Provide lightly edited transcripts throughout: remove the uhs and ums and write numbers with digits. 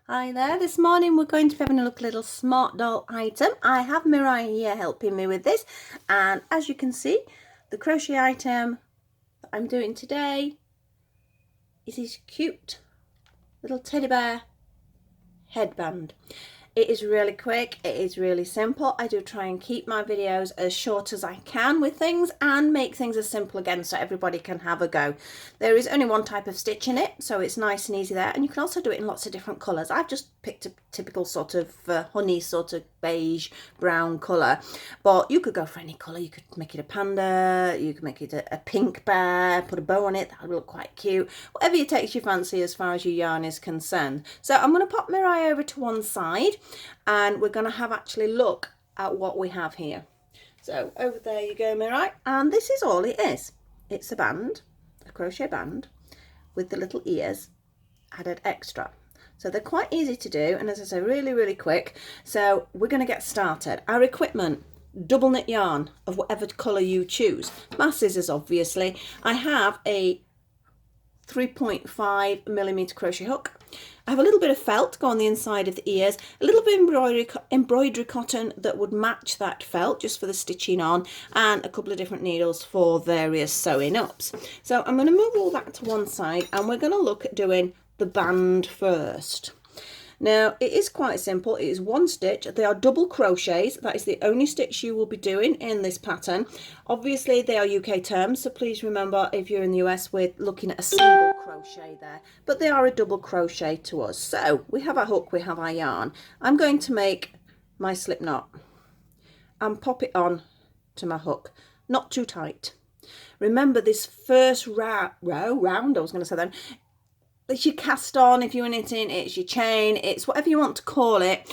Hi there, this morning we're going to be having a look at a little smart doll item. I have Mirai here helping me with this, and as you can see, the crochet item that I'm doing today is this cute little teddy bear headband. It is really quick, it is really simple. I do try and keep my videos as short as I can with things and make things as simple again so everybody can have a go. There is only one type of stitch in it, so it's nice and easy there, and you can also do it in lots of different colours. I've just picked a typical sort of honey sort of beige brown colour, but you could go for any colour. You could make it a panda, you could make it a pink bear, put a bow on it, that would look quite cute. Whatever it takes your fancy as far as your yarn is concerned. So I'm going to pop Mirai over to one side, and we're going to have actually look at what we have here. So over there you go, Mirai, and this is all it is. It's a band, a crochet band with the little ears added extra. So they're quite easy to do, and as I say, really quick. So we're going to get started. Our equipment: double knit yarn of whatever colour you choose. My scissors, obviously. I have a 3.5mm crochet hook. I have a little bit of felt to go on the inside of the ears, a little bit of embroidery cotton that would match that felt just for the stitching on, and a couple of different needles for various sewing ups. So I'm going to move all that to one side, and we're going to look at doing the band first. Now it is quite simple. It is one stitch. They are double crochets. That is the only stitch you will be doing in this pattern. Obviously they are UK terms, so please remember, if you're in the US, we're looking at a single crochet there, but they are a double crochet to us. So we have our hook, we have our yarn. I'm going to make my slip knot and pop it on to my hook, not too tight. Remember, this first round, I was going to say then, it's your cast on, if you're knitting, it's your chain, it's whatever you want to call it.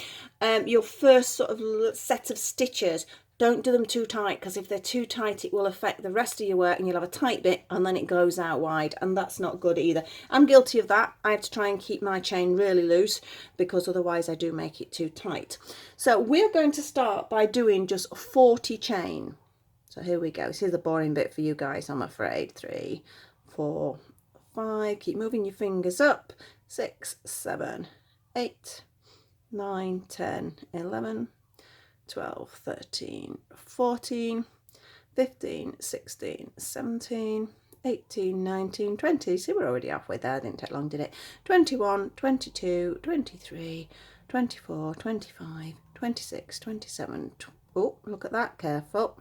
Your first sort of set of stitches, don't do them too tight, because if they're too tight it will affect the rest of your work and you'll have a tight bit and then it goes out wide, and that's not good either. I'm guilty of that. I have to try and keep my chain really loose because otherwise I do make it too tight. So we're going to start by doing just 40 chain. So here we go. This is the boring bit for you guys, I'm afraid. 3, 4, 5, keep moving your fingers up, 6, 7, 8, 9, 10, 11, 12, 13, 14, 15, 16, 17, 18, 19, 20. See, we're already halfway there. Didn't take long, did it? 21, 22, 23, 24, 25, 26, 27. Oh, look at that, careful.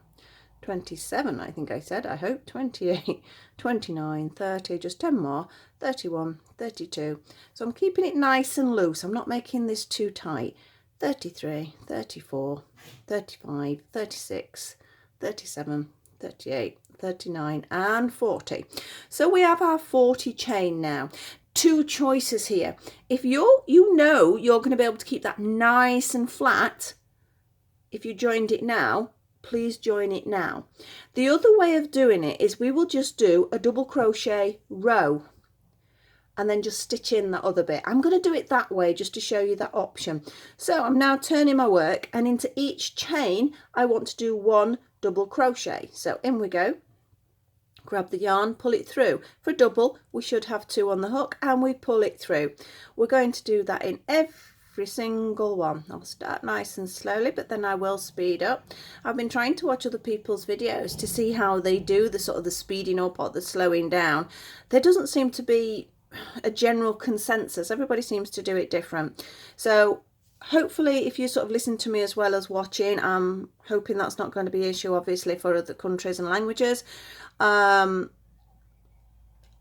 27, I think I said, I hope. 28, 29, 30, just 10 more, 31, 32. So I'm keeping it nice and loose. I'm not making this too tight. 33, 34, 35, 36, 37, 38, 39, and 40. So we have our 40 chain now. Two choices here. If you know you're going to be able to keep that nice and flat, if you joined it now, please join it now. The other way of doing it is we will just do a double crochet row and then just stitch in that other bit. I'm going to do it that way just to show you that option. So I'm now turning my work, and into each chain I want to do one double crochet. So in we go. Grab the yarn, pull it through. For a double we should have 2 on the hook, and we pull it through. We're going to do that in every single one. I'll start nice and slowly, but then I will speed up. I've been trying to watch other people's videos to see how they do the sort of the speeding up or the slowing down. There doesn't seem to be a general consensus. Everybody seems to do it different. So hopefully, if you sort of listen to me as well as watching, I'm hoping that's not going to be an issue, obviously, for other countries and languages.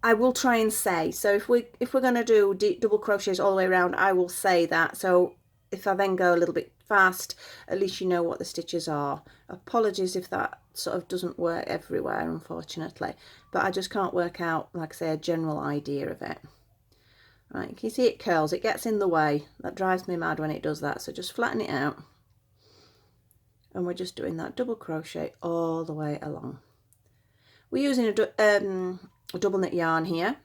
I will try and say, so if we're going to do double crochets all the way around, I will say that. So if I then go a little bit fast, at least you know what the stitches are. Apologies if that sort of doesn't work everywhere, unfortunately, but I just can't work out, like I say, a general idea of it. Right, can you see it curls? It gets in the way. That drives me mad when it does that. So just flatten it out, and we're just doing that double crochet all the way along. We're using a double knit yarn here.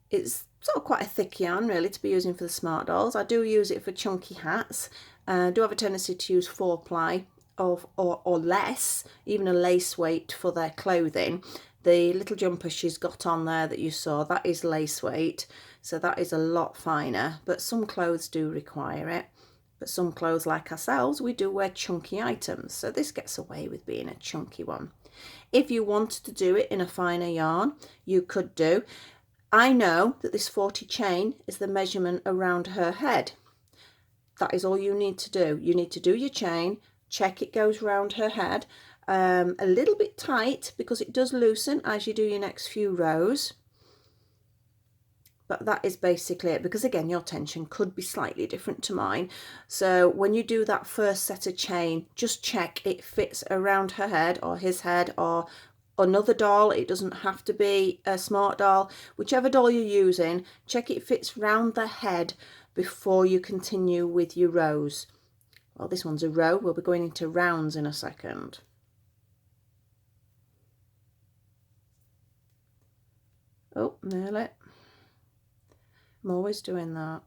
It's sort of quite a thick yarn really to be using for the smart dolls. I do use it for chunky hats. I do have a tendency to use 4-ply or less, even a lace weight for their clothing. The little jumper she's got on there that you saw, that is lace weight. so that is a lot finer, but some clothes do require it. But some clothes, like ourselves, we do wear chunky items, so this gets away with being a chunky one. If you wanted to do it in a finer yarn, you could do. I know that this 40 chain is the measurement around her head. That is all you need to do. You need to do your chain, check it goes round her head, a little bit tight because it does loosen as you do your next few rows. But that is basically it, because again, your tension could be slightly different to mine. So when you do that first set of chain, just check it fits around her head or his head or another doll. It doesn't have to be a smart doll. Whichever doll you're using, check it fits round the head before you continue with your rows. Well, this one's a row. We'll be going into rounds in a second. Oh, nearly. I'm always doing that.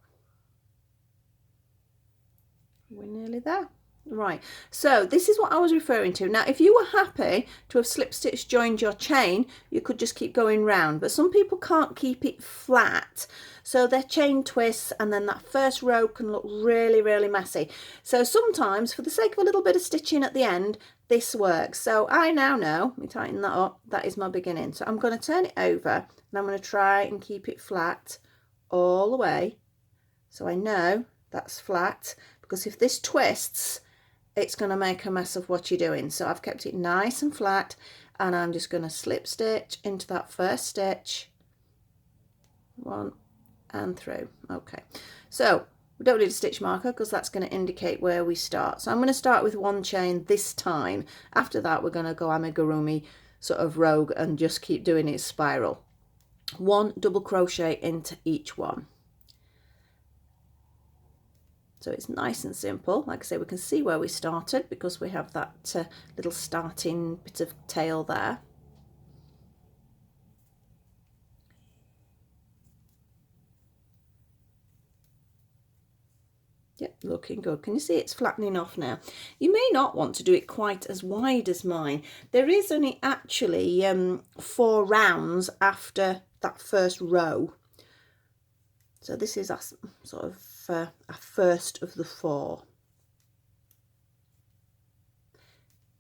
We're nearly there. Right, so this is what I was referring to. Now, if you were happy to have slip stitch joined your chain, you could just keep going round, but some people can't keep it flat, so their chain twists and then that first row can look really, really messy. So sometimes, for the sake of a little bit of stitching at the end, this works. So I now know, let me tighten that up, that is my beginning. So I'm going to turn it over and I'm going to try and keep it flat all the way, so I know that's flat, because if this twists, it's going to make a mess of what you're doing. So I've kept it nice and flat, and I'm just going to slip stitch into that first stitch, one and through. Okay, so we don't need a stitch marker because that's going to indicate where we start. So I'm going to start with one chain this time. After that, we're going to go amigurumi sort of rogue and just keep doing it spiral. One double crochet into each one. So it's nice and simple. Like I say, we can see where we started because we have that little starting bit of tail there. Yep, looking good. Can you see it's flattening off now? You may not want to do it quite as wide as mine. There is only actually 4 rounds after that first row. So this is a sort of a first of the 4.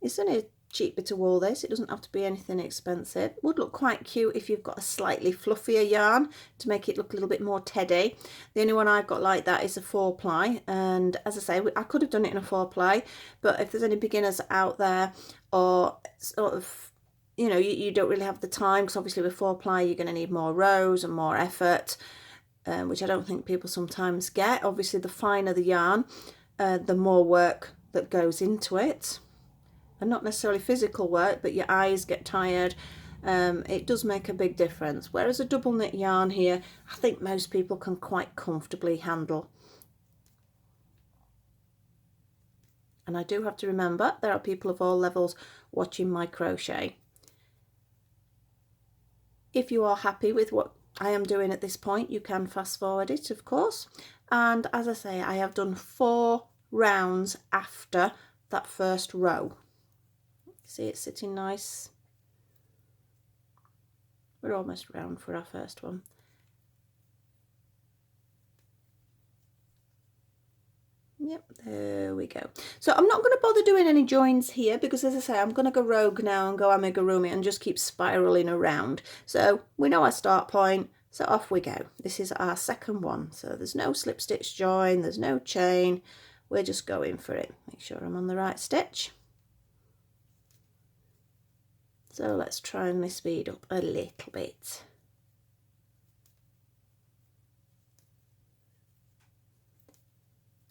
It's only a cheap bit of wool, this. It doesn't have to be anything expensive. Would look quite cute if you've got a slightly fluffier yarn to make it look a little bit more teddy. The only one I've got like that is a 4-ply, and as I say, I could have done it in a 4-ply, but if there's any beginners out there, or sort of, you know, you don't really have the time, because obviously with 4-ply you're going to need more rows and more effort, which I don't think people sometimes get. Obviously the finer the yarn, the more work that goes into it, and not necessarily physical work, but your eyes get tired. It does make a big difference, whereas a double knit yarn here, I think most people can quite comfortably handle. And I do have to remember there are people of all levels watching my crochet. If you are happy with what I am doing at this point, you can fast forward it, of course. And as I say, I have done 4 rounds after that first row. See, it's sitting nice. We're almost round for our first one. Yep, there we go. So I'm not going to bother doing any joins here because, as I say, I'm going to go rogue now and go amigurumi and just keep spiraling around. So we know our start point, so off we go. This is our second one. So there's no slip stitch join, there's no chain. We're just going for it. Make sure I'm on the right stitch. So let's try and speed up a little bit.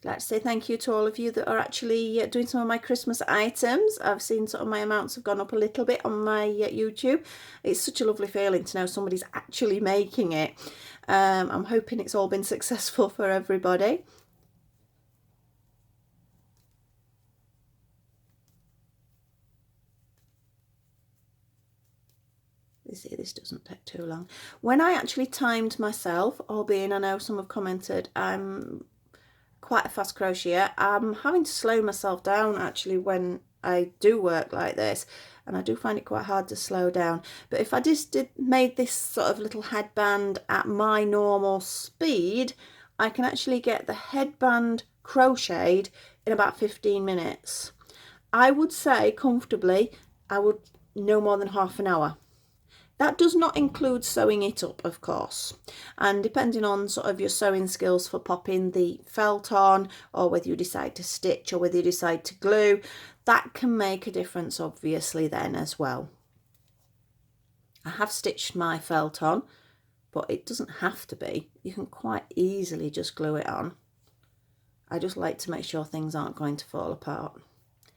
I'd like to say thank you to all of you that are actually doing some of my Christmas items. I've seen sort of my amounts have gone up a little bit on my YouTube. It's such a lovely feeling to know somebody's actually making it. I'm hoping it's all been successful for everybody. You see, this doesn't take too long. When I actually timed myself, albeit I know some have commented I'm quite a fast crocheter, I'm having to slow myself down actually when I do work like this, and I do find it quite hard to slow down. But if I just made this sort of little headband at my normal speed, I can actually get the headband crocheted in about 15 minutes. I would say comfortably, I would no more than half an hour. That does not include sewing it up, of course, and depending on sort of your sewing skills for popping the felt on, or whether you decide to stitch or whether you decide to glue, that can make a difference obviously then as well. I have stitched my felt on, but it doesn't have to be. You can quite easily just glue it on. I just like to make sure things aren't going to fall apart,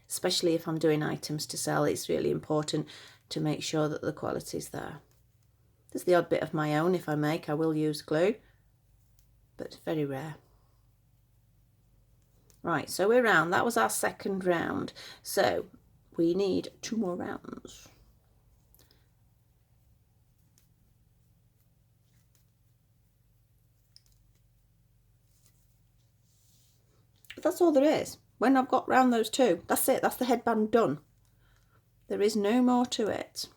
especially if I'm doing items to sell. It's really important to make sure that the quality's there. There's the odd bit of my own if I make, I will use glue, but it's very rare. Right, so we're round. That was our second round. So we need 2 more rounds. But that's all there is. When I've got round those 2, that's it. That's the headband done. There is no more to it.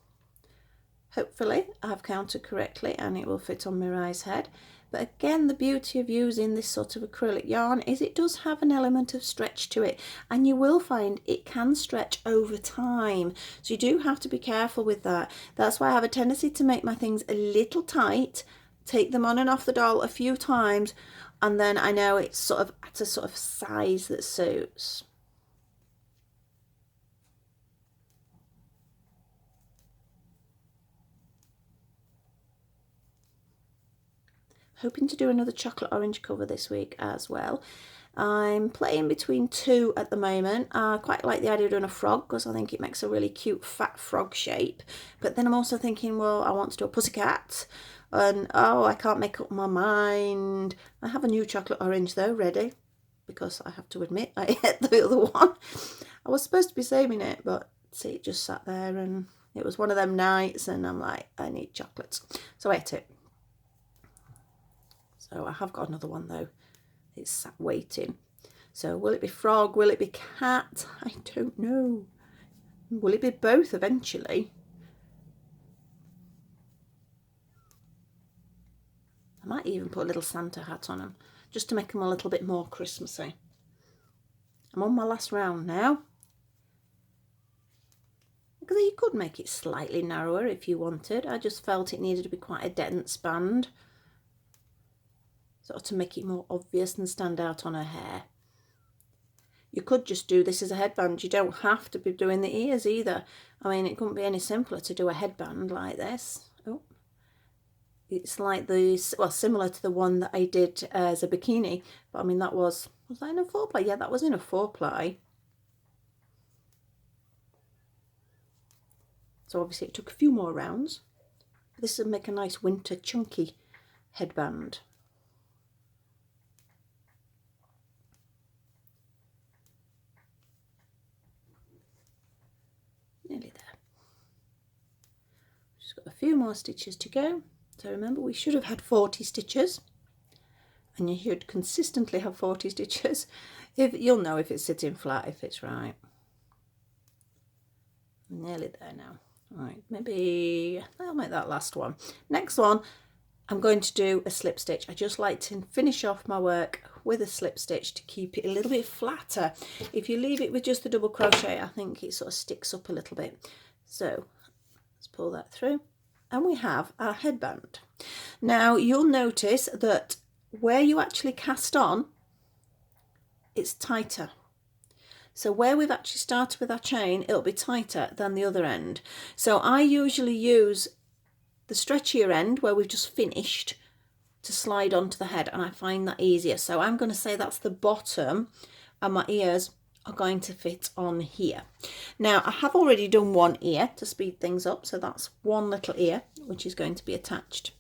Hopefully I've counted correctly and it will fit on Mirai's head. But again, the beauty of using this sort of acrylic yarn is it does have an element of stretch to it, and you will find it can stretch over time. So you do have to be careful with that. That's why I have a tendency to make my things a little tight, take them on and off the doll a few times, and then I know it's sort of at a sort of size that suits. Hoping to do another chocolate orange cover this week as well. I'm playing between 2 at the moment. I quite like the idea of doing a frog because I think it makes a really cute fat frog shape. But then I'm also thinking, well, I want to do a pussycat. And oh, I can't make up my mind. I have a new chocolate orange though ready, because I have to admit I ate the other one. I was supposed to be saving it, but see, it just sat there and it was one of them nights and I'm like, I need chocolates. So I ate it. So I have got another one though. It's sat waiting. So will it be frog? Will it be cat? I don't know. Will it be both eventually? I might even put a little Santa hat on them just to make them a little bit more Christmassy. I'm on my last round now. Because you could make it slightly narrower if you wanted. I just felt it needed to be quite a dense band, sort of to make it more obvious and stand out on her hair. You could just do this as a headband. You don't have to be doing the ears either. I mean, it couldn't be any simpler to do a headband like this. Oh, it's like the, well, similar to the one that I did as a bikini. But I mean, that was that in a 4-ply? Yeah, that was in a 4-ply. So obviously it took a few more rounds. This would make a nice winter chunky headband. Nearly there. Just got a few more stitches to go. So remember, we should have had 40 stitches, and you should consistently have 40 stitches. If you'll know if it's sitting flat, if it's right. Nearly there now. Right, maybe I'll make that last one. Next one, I'm going to do a slip stitch. I just like to finish off my work with a slip stitch to keep it a little bit flatter. If you leave it with just the double crochet, I think it sort of sticks up a little bit. So let's pull that through, and we have our headband. Now you'll notice that where you actually cast on, it's tighter. So where we've actually started with our chain, it'll be tighter than the other end. So I usually use the stretchier end where we've just finished to slide onto the head, and I find that easier. So I'm going to say that's the bottom, and my ears are going to fit on here. Now I have already done one ear to speed things up, so that's one little ear which is going to be attached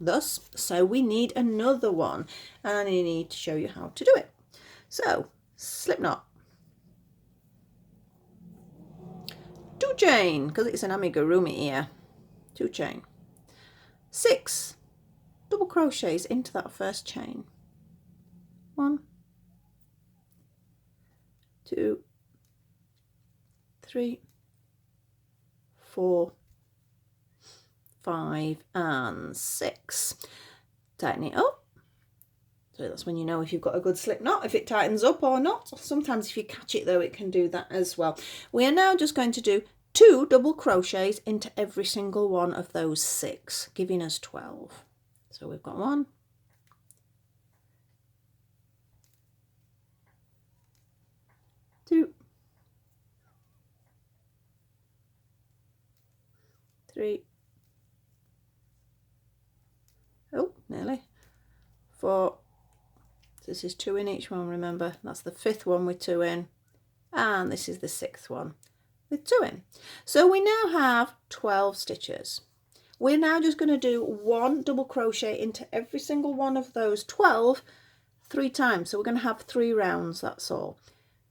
thus. So we need another one, and I need to show you how to do it. So slip knot, 2 chain, because it's an amigurumi ear, 2 chain, 6 double crochets into that first chain, 1, 2, 3, 4, 5 and 6. Tighten it up. So that's when you know if you've got a good slip knot, if it tightens up or not. Sometimes if you catch it though, it can do that as well. We are now just going to do 2 double crochets into every single one of those 6, giving us 12. So we've got 1, 2, 3, oh, nearly, 4. This is 2 in each one, remember. That's the 5th one with 2 in. And this is the 6th one with 2 in. So we now have 12 stitches. We're now just going to do 1 double crochet into every single one of those 12 3 times. So we're going to have 3 rounds, that's all.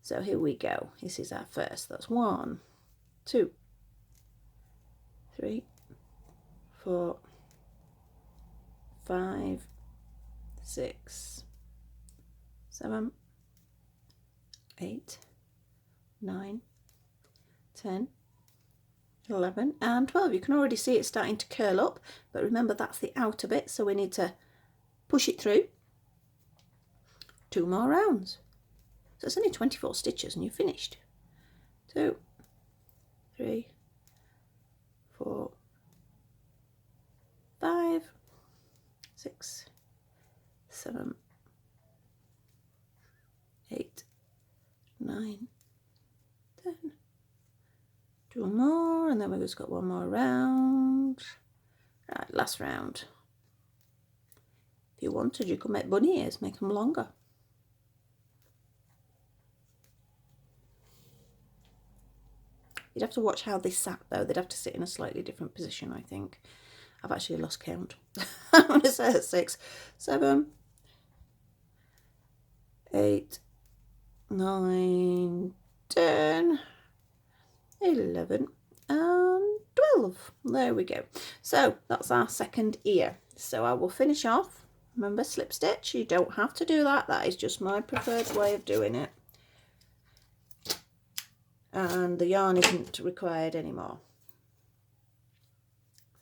So here we go. This is our first. That's 1, 2, 3, 4, 5, 6, 7, 8, 9, 10, 11 and 12. You can already see it starting to curl up, but remember that's the outer bit, so we need to push it through. 2 more rounds. So it's only 24 stitches and you're finished. 2, 3, 4, 5, 6, 7, 8, 9, 10. 2 more, and then we've just got 1 more round. Right, last round. If you wanted, you could make bunny ears, make them longer. You'd have to watch how they sat though. They'd have to sit in a slightly different position, I think. I've actually lost count. I'm going to say 6, 7, 8, 9, 10, 11 and 12. There we go. So that's our second ear. So I will finish off. Remember, slip stitch. You don't have to do that. That is just my preferred way of doing it. And the yarn isn't required anymore.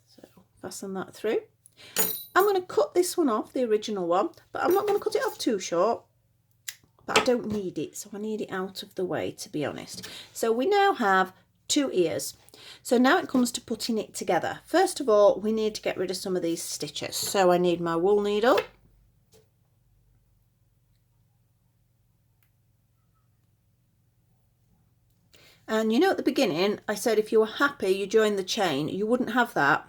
So fasten that through. I'm going to cut this one off, the original one, but I'm not going to cut it off too short. But I don't need it, so I need it out of the way, to be honest. So we now have 2 ears. So now it comes to putting it together. First of all, we need to get rid of some of these stitches. So I need my wool needle. And you know, at the beginning, I said if you were happy, you join the chain. You wouldn't have that.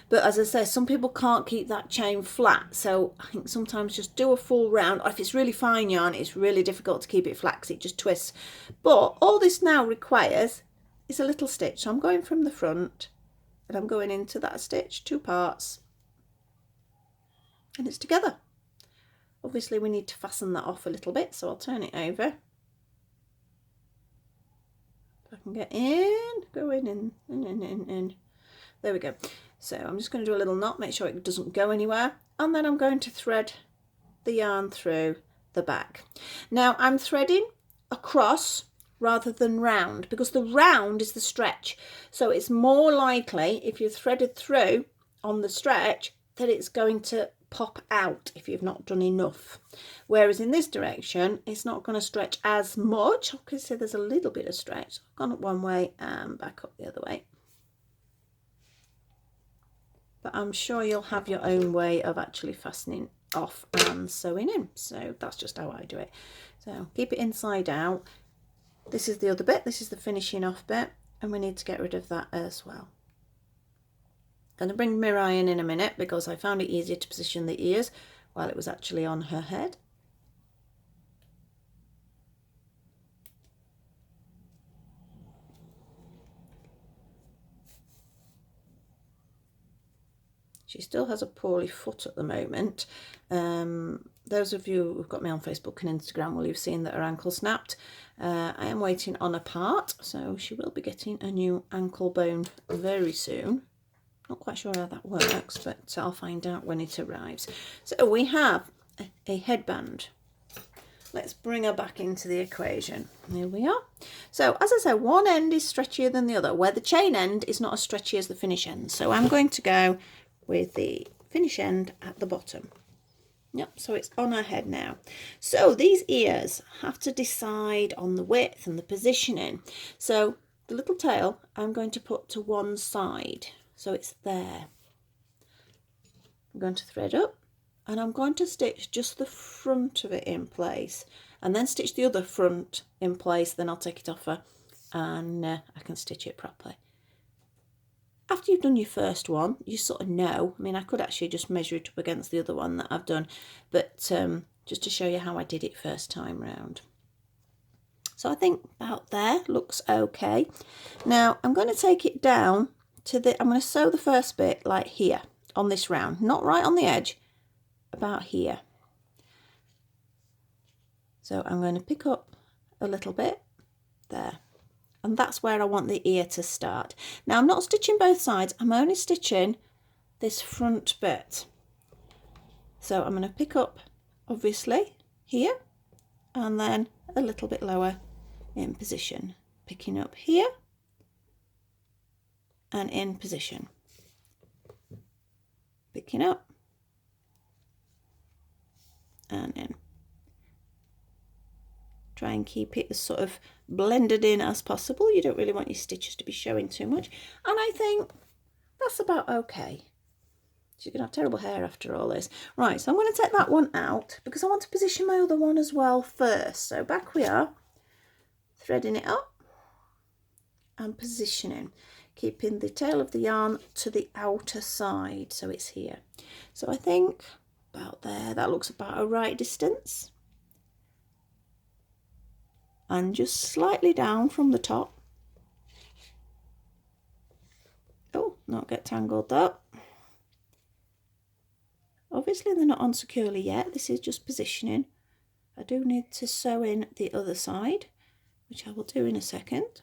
But as I say, some people can't keep that chain flat. So I think sometimes just do a full round. If it's really fine yarn, it's really difficult to keep it flat because it just twists. But all this now requires is a little stitch. So I'm going from the front and I'm going into that stitch, 2 parts. And it's together. Obviously, we need to fasten that off a little bit. So I'll turn it over. I can get in, go in. There we go. So I'm just going to do a little knot, make sure it doesn't go anywhere, and then I'm going to thread the yarn through the back. Now I'm threading across rather than round because the round is the stretch, so it's more likely if you're threaded through on the stretch that it's going to pop out if you've not done enough, whereas in this direction it's not going to stretch as much. Okay, so there's a little bit of stretch. I've gone up one way and back up the other way, but I'm sure you'll have your own way of actually fastening off and sewing in. So that's just how I do it. So keep it inside out. This is the other bit, this is the finishing off bit, and we need to get rid of that as well. I'm going to bring Mirai in a minute because I found it easier to position the ears while it was actually on her head. She still has a poorly foot at the moment. Those of you who've got me on Facebook and Instagram will have seen that her ankle snapped. I am waiting on a part, so she will be getting a new ankle bone very soon. Not quite sure how that works, but I'll find out when it arrives. So we have a headband. let's bring her back into the equation. Here we are. So as I said, one end is stretchier than the other, where the chain end is not as stretchy as the finish end. So I'm going to go with the finish end at the bottom. Yep, so it's on her head now. So these ears have to decide on the width and the positioning. So the little tail I'm going to put to one side, so it's there. I'm going to thread up and I'm going to stitch just the front of it in place and then stitch the other front in place. Then I'll take it off her and I can stitch it properly. After you've done your first one, you sort of know. I mean, I could actually just measure it up against the other one that I've done, but just to show you how I did it first time round. So I think about there looks okay. Now I'm going to take it down to I'm going to sew the first bit like here on this round, not right on the edge, about here. So I'm going to pick up a little bit there. And that's where I want the ear to start. Now I'm not stitching both sides, I'm only stitching this front bit. So I'm going to pick up obviously here and then a little bit lower in position. Picking up here and in position. Picking up and in. Try and keep it as sort of blended in as possible. You don't really want your stitches to be showing too much. And I think that's about okay. She's going to have terrible hair after all this. Right, so I'm going to take that one out because I want to position my other one as well first. So back we are, threading it up and positioning, keeping the tail of the yarn to the outer side. So it's here. So I think about there, that looks about a right distance. And just slightly down from the top. Oh, not get tangled up. Obviously they're not on securely yet, this is just positioning. I do need to sew in the other side, which I will do in a second.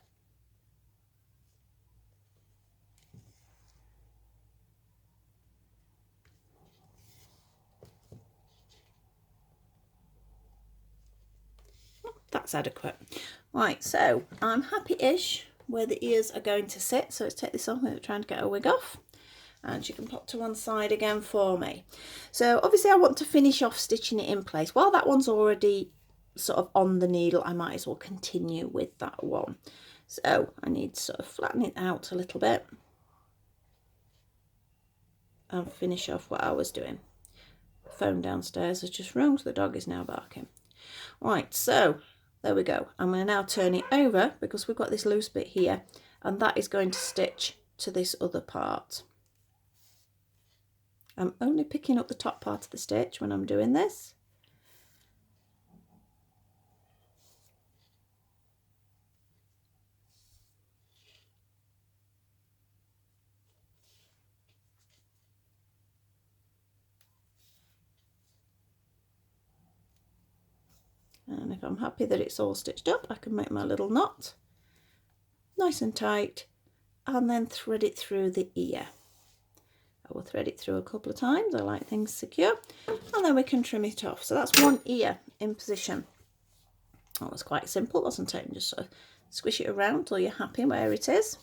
That's adequate. Right, so I'm happy-ish where the ears are going to sit. So let's take this off. I'm trying to get a wig off. And she can pop to one side again for me. So obviously I want to finish off stitching it in place. While that one's already sort of on the needle, I might as well continue with that one. So I need to sort of flatten it out a little bit and finish off what I was doing. The phone downstairs has just rung, so the dog is now barking. Right, so there we go. I'm going to now turn it over because we've got this loose bit here and that is going to stitch to this other part. I'm only picking up the top part of the stitch when I'm doing this. And if I'm happy that it's all stitched up, I can make my little knot nice and tight and then thread it through the ear. I will thread it through a couple of times. I like things secure, and then we can trim it off. So that's one ear in position. That was quite simple, wasn't it? And just sort of squish it around till you're happy where it is.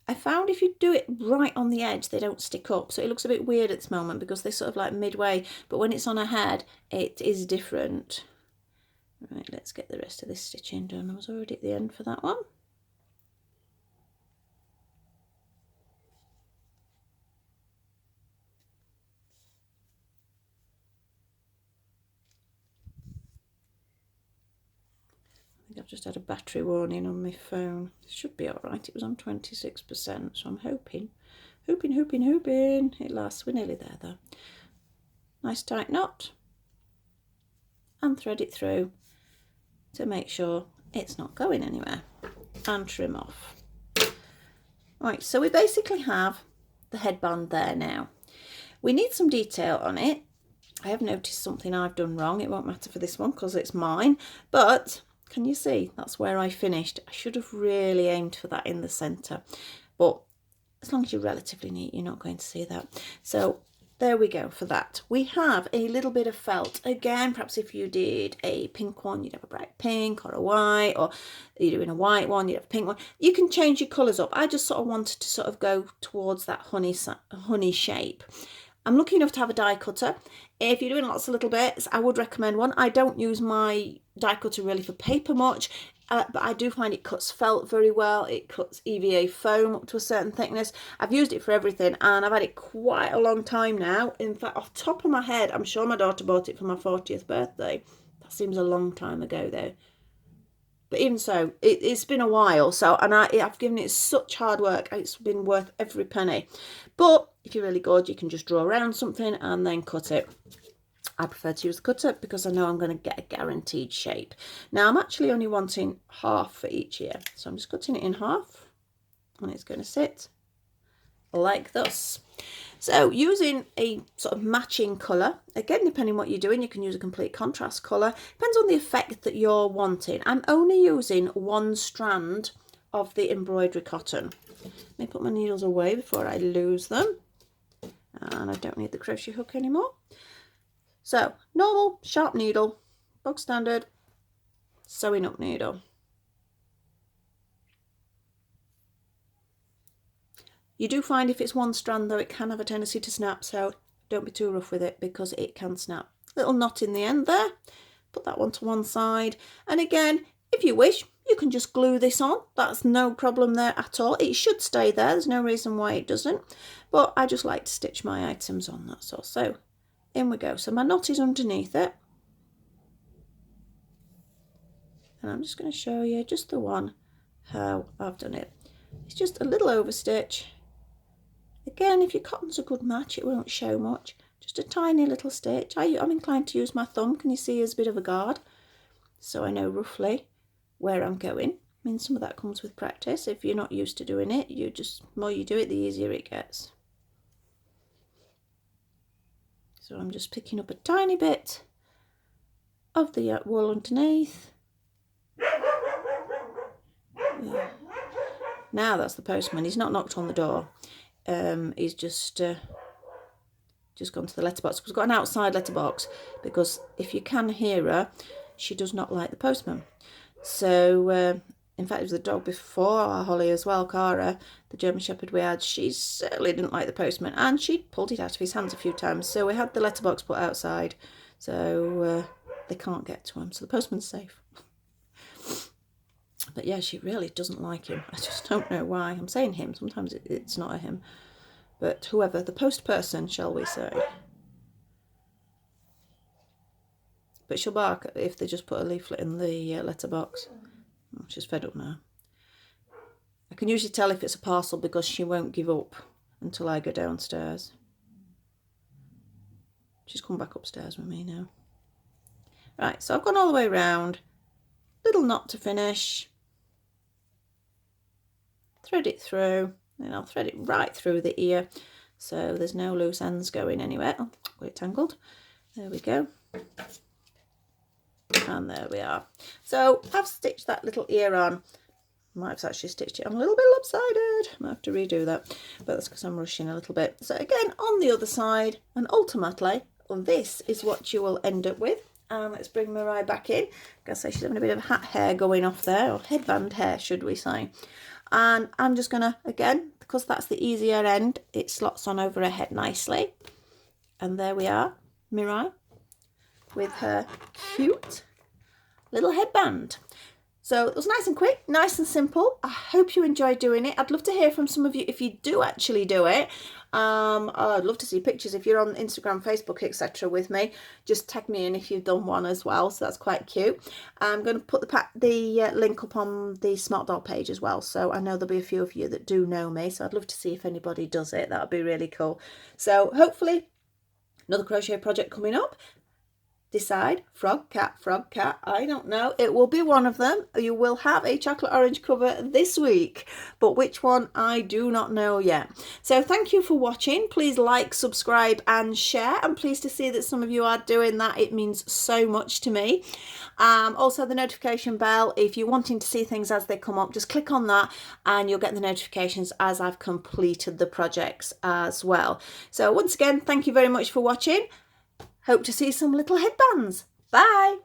I found if you do it right on the edge, they don't stick up. So it looks a bit weird at this moment because they're sort of like midway, but when it's on her head, it is different. Right, let's get the rest of this stitching done. I was already at the end for that one. I've just had a battery warning on my phone. It should be alright. It was on 26%, so I'm hoping it lasts. We're nearly there though. Nice tight knot and thread it through to make sure it's not going anywhere and trim off. Right, so we basically have the headband there now. We need some detail on it. I have noticed something I've done wrong. It won't matter for this one because it's mine, but can you see that's where I finished? I should have really aimed for that in the centre, but as long as you're relatively neat, you're not going to see that. So there we go for that. We have a little bit of felt. Again, perhaps if you did a pink one, you'd have a bright pink or a white, or you're doing a white one, you'd have a pink one. You can change your colours up. I just sort of wanted to sort of go towards that honey shape. I'm lucky enough to have a die cutter. If you're doing lots of little bits, I would recommend one. I don't use my die cutter really for paper much, but I do find it cuts felt very well. It cuts EVA foam up to a certain thickness. I've used it for everything, and I've had it quite a long time now. In fact, off the top of my head, I'm sure my daughter bought it for my 40th birthday. That seems a long time ago though. But even so, it's been a while. So, and I've given it such hard work. It's been worth every penny. But if you're really good, you can just draw around something and then cut it. I prefer to use the cutter because I know I'm going to get a guaranteed shape. Now, I'm actually only wanting half for each ear. So I'm just cutting it in half, and it's going to sit like this. So using a sort of matching colour, again, depending on what you're doing, you can use a complete contrast colour. Depends on the effect that you're wanting. I'm only using one strand of the embroidery cotton. Let me put my needles away before I lose them. And I don't need the crochet hook anymore. So, normal, sharp needle, bog standard, sewing up needle. You do find if it's one strand though, it can have a tendency to snap, so don't be too rough with it because it can snap. Little knot in the end there, put that one to one side. And again, if you wish, you can just glue this on. That's no problem there at all. It should stay there, there's no reason why it doesn't. But I just like to stitch my items on, that's all. So in we go. So my knot is underneath it. And I'm just going to show you just the one how I've done it. It's just a little overstitch. Again, if your cotton's a good match, it won't show much. Just a tiny little stitch. I'm inclined to use my thumb, can you see, as a bit of a guard? So I know roughly where I'm going. I mean, some of that comes with practice. If you're not used to doing it, the more you do it, the easier it gets. So I'm just picking up a tiny bit of the wool underneath. Yeah. Now that's the postman. He's not knocked on the door. He's just gone to the letterbox. We've got an outside letterbox because if you can hear her, she does not like the postman. So in fact, it was the dog before our Holly as well, Cara, the German Shepherd we had. She certainly didn't like the postman, and she pulled it out of his hands a few times. So we had the letterbox put outside, so they can't get to him. So the postman's safe. But yeah, she really doesn't like him. I just don't know why. I'm saying him. Sometimes it's not a him. But whoever, the post person, shall we say. But she'll bark if they just put a leaflet in the letterbox. Oh, she's fed up now. I can usually tell if it's a parcel because she won't give up until I go downstairs. She's come back upstairs with me now. Right, so I've gone all the way around. Little knot to finish. Thread it through, and I'll thread it right through the ear so there's no loose ends going anywhere. Oh, got it tangled. There we go. And there we are. So I've stitched that little ear on. Might have actually stitched it on a little bit lopsided. Might have to redo that, but that's because I'm rushing a little bit. So again, on the other side, and ultimately, this is what you will end up with. And let's bring Mariah back in. I guess she's having a bit of hat hair going off there, or headband hair, should we say. And I'm just gonna, again, because that's the easier end, it slots on over her head nicely. And there we are, Mirai, with her cute little headband. So it was nice and quick, nice and simple. I hope you enjoyed doing it. I'd love to hear from some of you if you do actually do it. I'd love to see pictures if you're on Instagram, Facebook, etc. with me. Just tag me in if you've done one as well. So that's quite cute. I'm going to put the link up on the smartdoll page as well. So I know there'll be a few of you that do know me. So I'd love to see if anybody does it. That would be really cool. So hopefully another crochet project coming up. decide. Frog, cat, I don't know. It will be one of them. You will have a chocolate orange cover this week, but which one I do not know yet. So thank you for watching. Please like, subscribe and share. I'm pleased to see that some of you are doing that. It means so much to me. Also the notification bell, if you're wanting to see things as they come up, just click on that and you'll get the notifications as I've completed the projects as well. So once again, thank you very much for watching. Hope to see some little headbands. Bye.